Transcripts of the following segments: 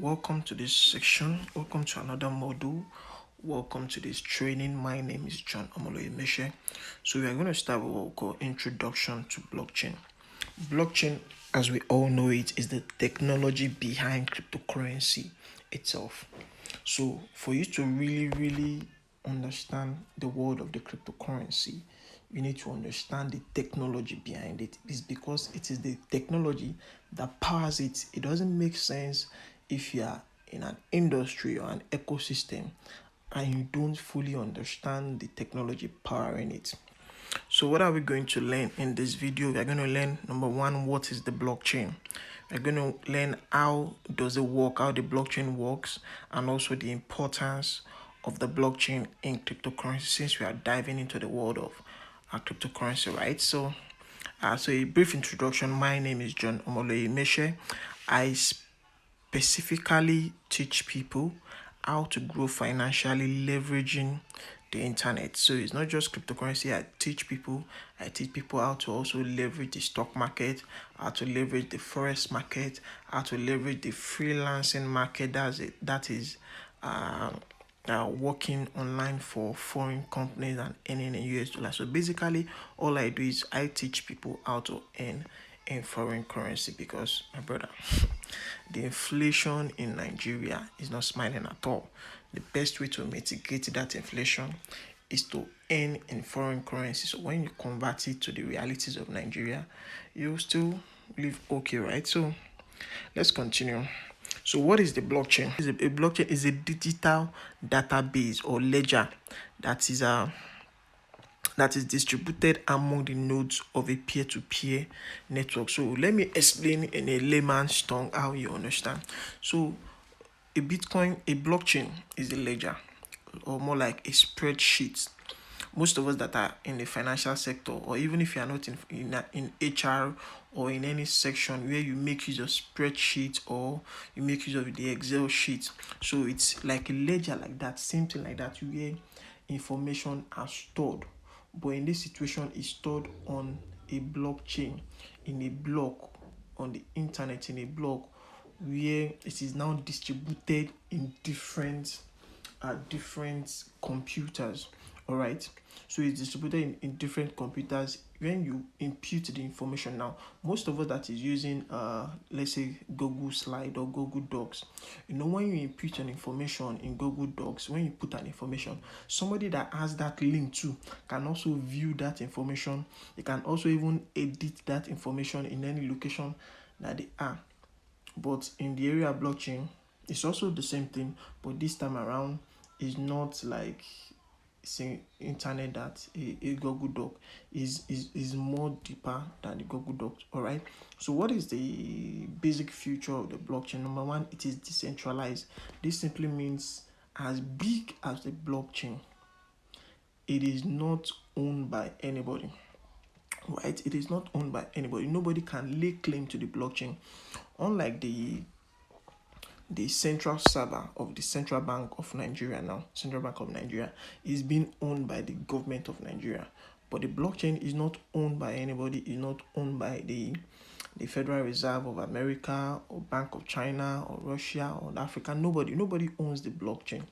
Welcome to this section. Welcome to another module. Welcome to this training. My name is John Omoloye Meshe. So we are going to start with what we call Introduction to Blockchain. Blockchain, as we all know it, is the technology behind cryptocurrency itself. So for you to really understand the world of the cryptocurrency, you need to understand the technology behind it. It's because it is the technology that powers it. It doesn't make sense if you are in an industry or an ecosystem and you don't fully understand the technology powering it. So what are we going to learn in this video? We're going to learn, number one, what is the blockchain? We're going to learn how does it work, how the blockchain works, and also the importance of the blockchain in cryptocurrency, since we are diving into the world of cryptocurrency, right? So a brief introduction. My name is John Omoloye Meshe. I specifically teach people how to grow financially leveraging the internet. So it's not just cryptocurrency. I teach people how to also leverage the stock market, how to leverage the forex market, how to leverage the freelancing market. That is working online for foreign companies and earning in US dollars. So basically, all I do is I teach people how to earn in foreign currency, because my brother, the inflation in Nigeria is not smiling at all. The best way to mitigate that inflation is to earn in foreign currency. So when you convert it to the realities of Nigeria, you still live okay, right? So let's continue. So what is the blockchain? A blockchain is a digital database or ledger that is distributed among the nodes of a peer-to-peer network. So let me explain in a layman's tongue how you understand. So a blockchain is a ledger, or more like a spreadsheet. Most of us that are in the financial sector, or even if you are not in HR or in any section where you make use of spreadsheet or you make use of the Excel sheet, so it's like a ledger like that, same thing like that, where information are stored. But in this situation, it's stored on a blockchain, in a block, on the internet, in a block where it is now distributed in different computers. All right, so it's distributed in different computers. When you input the information, now most of us that is using let's say Google Slide or Google Docs, when you input an information in Google Docs, when you put an information, somebody that has that link too can also view that information. They can also even edit that information in any location that they are. But in the area of blockchain, it's also the same thing, but this time around is not like saying internet that a Google Doc is more deeper than the Google Docs. All right. So what is the basic feature of the blockchain? Number one, it is decentralized. This simply means as big as the blockchain, it is not owned by anybody. Right? It is not owned by anybody. Nobody can lay claim to the blockchain. Unlike the central server of the Central Bank of Nigeria now, Central Bank of Nigeria is being owned by the government of Nigeria. But the blockchain is not owned by anybody, is not owned by the Federal Reserve of America or Bank of China or Russia or Africa. Nobody owns the blockchain.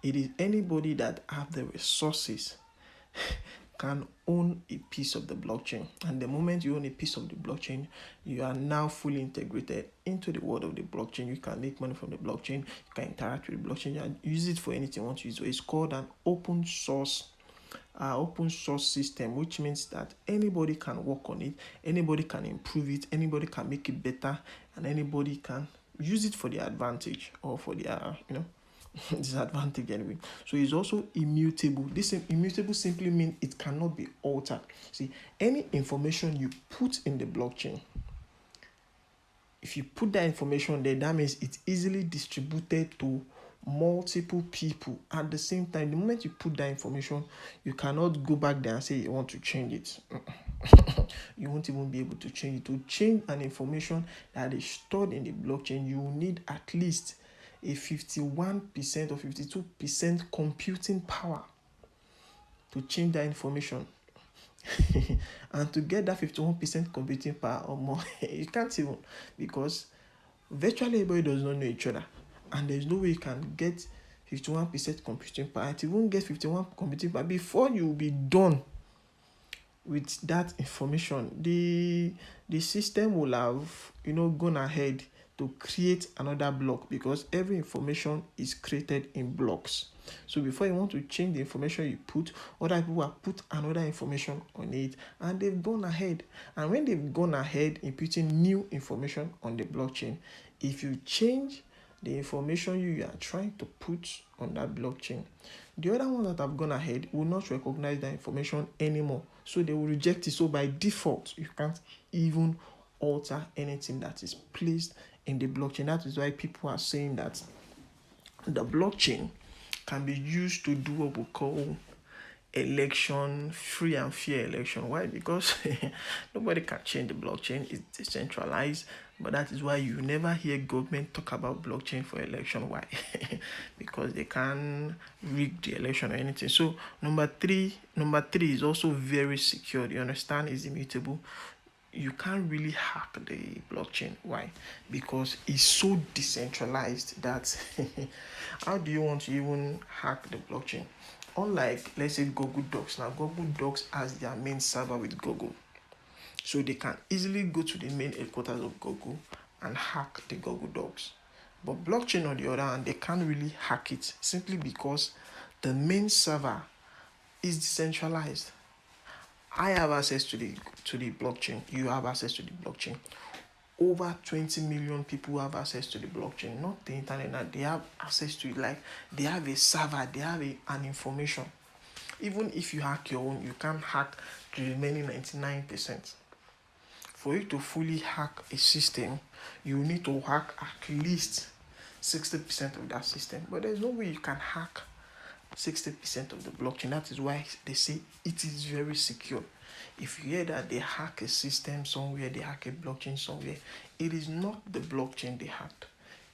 It is anybody that have the resources can own a piece of the blockchain. And the moment you own a piece of the blockchain, you are now fully integrated into the world of the blockchain. You can make money from the blockchain. You can interact with the blockchain. You use it for anything you want to use. So it's called an open source system, which means that anybody can work on it, anybody can improve it, anybody can make it better, and anybody can use it for their advantage or for their disadvantage anyway. So it's also immutable. This immutable simply means it cannot be altered. See, any information you put in the blockchain, if you put that information there, that means it's easily distributed to multiple people at the same time. The moment you put that information, you cannot go back there and say you want to change it. You won't even be able to change it. To change an information that is stored in the blockchain, you need at least a 51% or 52% computing power to change that information. And to get that 51% computing power or more, you can't even, because virtually everybody does not know each other. and there's no way you can get 51% computing power. It won't get 51 computing power before you will be done with that information. The system will have gone ahead to create another block, because every information is created in blocks. So before you want to change the information you put, other people have put another information on it, and they've gone ahead. And when they've gone ahead in putting new information on the blockchain, if you change the information you are trying to put on that blockchain, the other ones that have gone ahead will not recognize that information anymore. So they will reject it. So by default, you can't even alter anything that is placed in the blockchain. That is why people are saying that the blockchain can be used to do what we call election, free and fair election. Why? Because nobody can change the blockchain. It's decentralized. But that is why you never hear government talk about blockchain for election. Why? Because they can rig the election or anything. So number three is also very secure. You understand? It's immutable. You can't really hack the blockchain. Why? Because it's so decentralized that how do you want to even hack the blockchain? Unlike, let's say, Google Docs. Now, Google Docs has their main server with Google. So they can easily go to the main headquarters of Google and hack the Google Docs. But blockchain, on the other hand, they can't really hack it simply because the main server is decentralized. I have access to the blockchain. You have access to the blockchain. Over 20 million people have access to the blockchain, not the internet. Now they have access to it, like they have a server, they have an information. Even if you hack your own, you can't hack the remaining 99%. For you to fully hack a system, you need to hack at least 60% of that system. But there's no way you can hack 60% of the blockchain. That is why they say it is very secure. If you hear that they hack a system somewhere, they hack a blockchain somewhere, it is not the blockchain they hacked.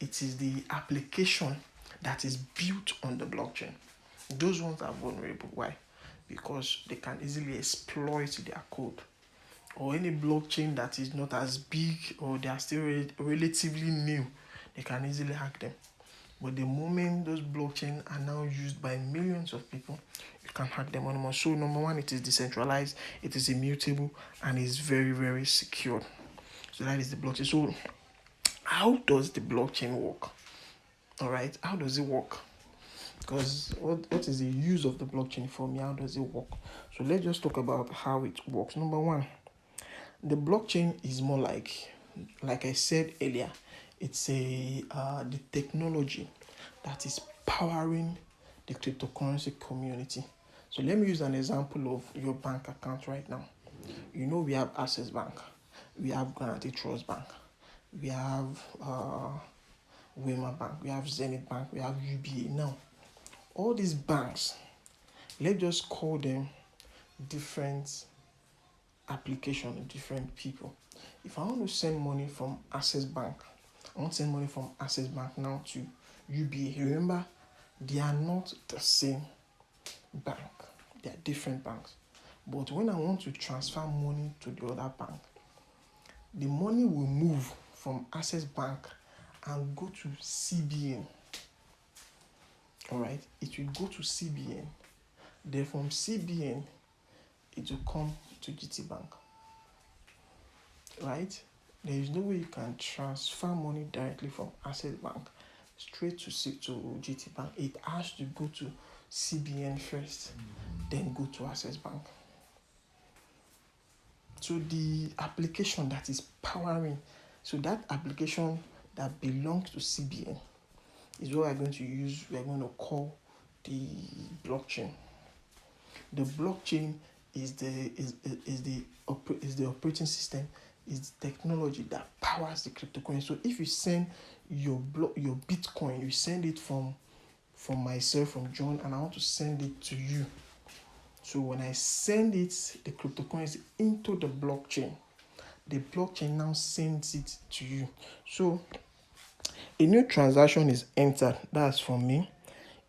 It is the application that is built on the blockchain. Those ones are vulnerable. Why? Because they can easily exploit their code. Or any blockchain that is not as big, or they are still relatively new, they can easily hack them. But the moment those blockchains are now used by millions of people, you can't hack them anymore. So number one, it is decentralized, it is immutable, and it's very, very secure. So that is the blockchain. So how does the blockchain work? All right, how does it work? Because what is the use of the blockchain for me? How does it work? So let's just talk about how it works. Number one, the blockchain is more like I said earlier, it's the technology that is powering the cryptocurrency community. So let me use an example of your bank account right now. We have Access Bank, we have Guaranty Trust Bank, we have Wema Bank, we have Zenith Bank, we have UBA. Now, all these banks, let's just call them different application, different people. If I want to send money from Access Bank, I want to send money from Access Bank now to UBA. Remember, they are not the same bank. They are different banks. But when I want to transfer money to the other bank, the money will move from Access Bank and go to CBN. All right, it will go to CBN. Then from CBN, it will come to GT Bank. Right? There is no way you can transfer money directly from Access Bank straight to GT Bank. It has to go to CBN first, then go to Access Bank. So the application that is powering, so that application that belongs to CBN is what we're going to use. We're going to call the blockchain. The blockchain is the operating system, is the technology that powers the cryptocurrency. So if you send your Bitcoin, you send it from myself, from John, and I want to send it to you. So when I send it, the cryptocurrency, into the blockchain now sends it to you. So a new transaction is entered. That's from me.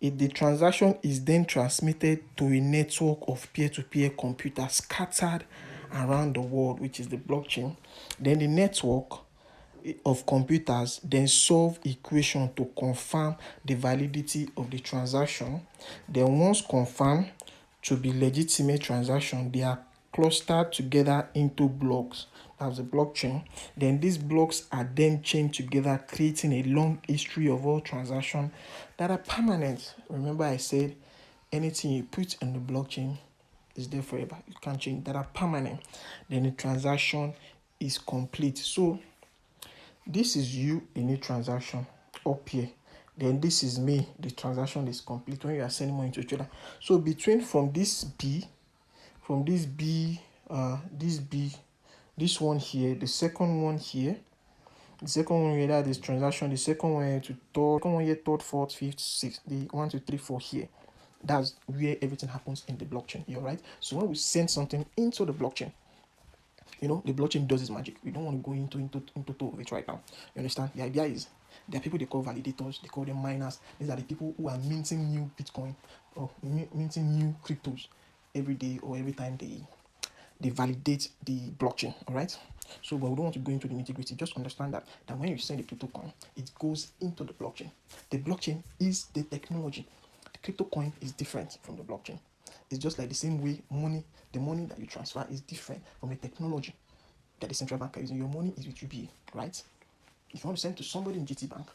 The transaction is then transmitted to a network of peer-to-peer computers scattered around the world, which is the blockchain. Then the network of computers then solve equation to confirm the validity of the transaction. Then once confirmed to be legitimate transaction, they are clustered together into blocks. That's the blockchain. Then these blocks are then chained together, creating a long history of all transactions that are permanent. Remember I said anything you put in the blockchain is there forever. You can't change, that are permanent. Then the transaction is complete. So this is you in a transaction up here. Then this is me. The transaction is complete when you are sending money to each other. So between from this B, this B, this one here, the second one here, the second one here, that is transaction, the second one here to third, second one here, third, fourth, fifth, sixth, the 1, 2, 3, 4 here. That's where everything happens in the blockchain. You're right. So when we send something into the blockchain, the blockchain does its magic. We don't want to go into of it right now. You understand? The idea is there are people they call validators, they call them miners. These are the people who are minting new Bitcoin or minting new cryptos every day or every time they validate the blockchain. All right. So, but we don't want to go into the nitty-gritty. Just understand that when you send a crypto coin, it goes into the blockchain. The blockchain is the technology. The crypto coin is different from the blockchain. It's just like the same way the money that you transfer is different from the technology that the central bank is using. Your money is with UBA, right? If you want to send to somebody in GT Bank,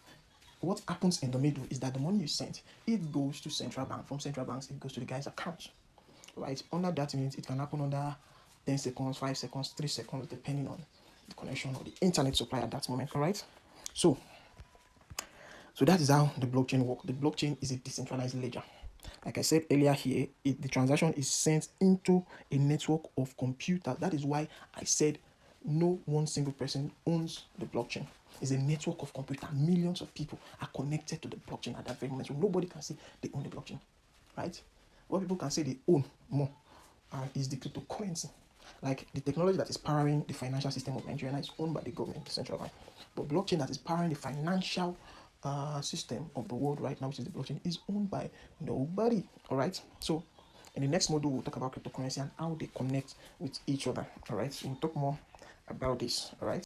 what happens in the middle is that the money you sent, it goes to central bank. From central banks, it goes to the guy's account, right? Under that means it can happen under 10 seconds, 5 seconds, 3 seconds, depending on the connection or the internet supply at that moment, all right? So that is how the blockchain works. The blockchain is a decentralized ledger. Like I said earlier here, the transaction is sent into a network of computers. That is why I said no one single person owns the blockchain. It's a network of computers. Millions of people are connected to the blockchain at that very moment. So nobody can say they own the blockchain, right? What people can say they own more is the cryptocurrency. Like the technology that is powering the financial system of Nigeria is owned by the government, the central bank. But blockchain that is powering the financial system of the world right now, which is the blockchain, is owned by nobody. All right. So in the next module, we'll talk about cryptocurrency and how they connect with each other. All right. So we'll talk more about this. All right.